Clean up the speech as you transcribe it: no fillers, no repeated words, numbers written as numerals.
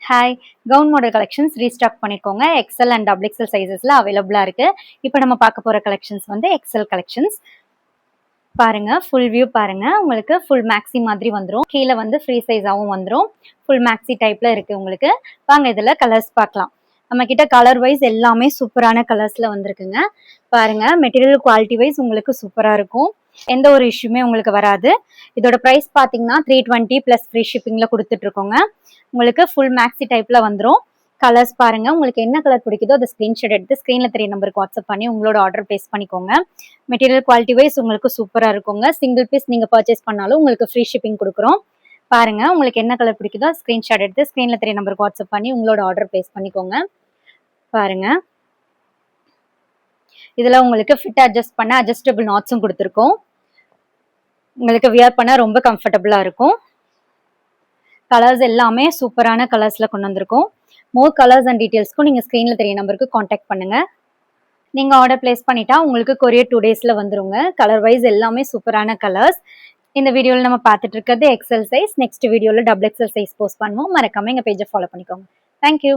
Hi, gown model collections restock பண்ணிக்கோங்க. XL and double XL சைஸஸ்ல அவைலபிளா இருக்கு. இப்போ நம்ம பார்க்க போற கலெக்ஷன்ஸ் வந்து எக்ஸல் கலெக்ஷன்ஸ். பாருங்க, ஃபுல் வியூ பாருங்க. உங்களுக்கு ஃபுல் மேக்ஸி மாதிரி வந்துடும். கீழே வந்து ஃப்ரீ சைஸாகவும் வந்துடும். ஃபுல் மேக்ஸி டைப்ல இருக்கு உங்களுக்கு. வாங்க இதுல கலர்ஸ் பார்க்கலாம். நம்ம கிட்ட கலர் வைஸ் எல்லாமே சூப்பரான கலர்ஸ்ல வந்திருக்குங்க. பாருங்க, மெட்டீரியல் குவாலிட்டி வைஸ் உங்களுக்கு சூப்பரா இருக்கும். எந்த ஒரு இஷ்யூமே உங்களுக்கு வராது. இதோட பிரைஸ் பாத்தீங்கன்னா 320 பிளஸ் ஃப்ரீ ஷிப்பிங்ல கொடுத்துட்டு இருக்கோங்க. உங்களுக்கு ஃபுல் மேக்ஸி டைப்ல வந்துடும். கலர்ஸ் பாருங்க, உங்களுக்கு என்ன கலர் பிடிக்குதோ அதை ஸ்கிரீன்ஷாட் எடுத்து ஸ்கிரீன்ல தெரிய நம்பருக்கு வாட்ஸ்அப் பண்ணி உங்களோட ஆர்டர் பிளேஸ் பண்ணிக்கோங்க. மெட்டீரியல் குவாலிட்டி வைஸ் உங்களுக்கு சூப்பரா இருக்குங்க. சிங்கிள் பீஸ் நீங்க பர்ச்சேஸ் பண்ணாலும் உங்களுக்கு ஃப்ரீ ஷிப்பிங் கொடுக்குறோம். பாருங்க, உங்களுக்கு என்ன கலர் பிடிக்குதோ ஸ்கிரீன்ஷாட் எடுத்து ஸ்கிரீன்ல தெரிய நம்பருக்கு வாட்ஸ்அப் பண்ணி உங்களோட ஆர்டர் பிளேஸ் பண்ணிக்கோங்க. பாருங்க, இதுல உங்களுக்கு ஃபிட் அட்ஜஸ்ட் பண்ண அட்ஜஸ்டபிள் நாட்ஸும் கொடுத்துருக்கோம். உங்களுக்கு வியர் பண்ண ரொம்ப கம்ஃபர்டபுளா இருக்கும். கலர்ஸ் எல்லாமே சூப்பரான கலர்ஸ்ல கொண்டு வந்திருக்கோம். மோர் கலர்ஸ் அண்ட் டீடைல்ஸ்க்கும் நீங்க ஸ்கிரீன்ல தெரிய நம்பருக்கு காண்டாக்ட் பண்ணுங்க. நீங்க ஆர்டர் பிளேஸ் பண்ணிட்டா உங்களுக்கு கொரியர் 2 டேஸ்ல வந்துருங்க. கலர் வைஸ் எல்லாமே சூப்பரான கலர்ஸ். இந்த வீடியோல நம்ம பார்த்துட்டு இருக்கிறது எக்ஸல் சைஸ். நெக்ஸ்ட் வீடியோல டபுள் எக்ஸல் சைஸ் போஸ்ட் பண்ணுவோம். மறக்காம எங்க பேஜை ஃபாலோ பண்ணிக்கோங்க. தேங்க்யூ.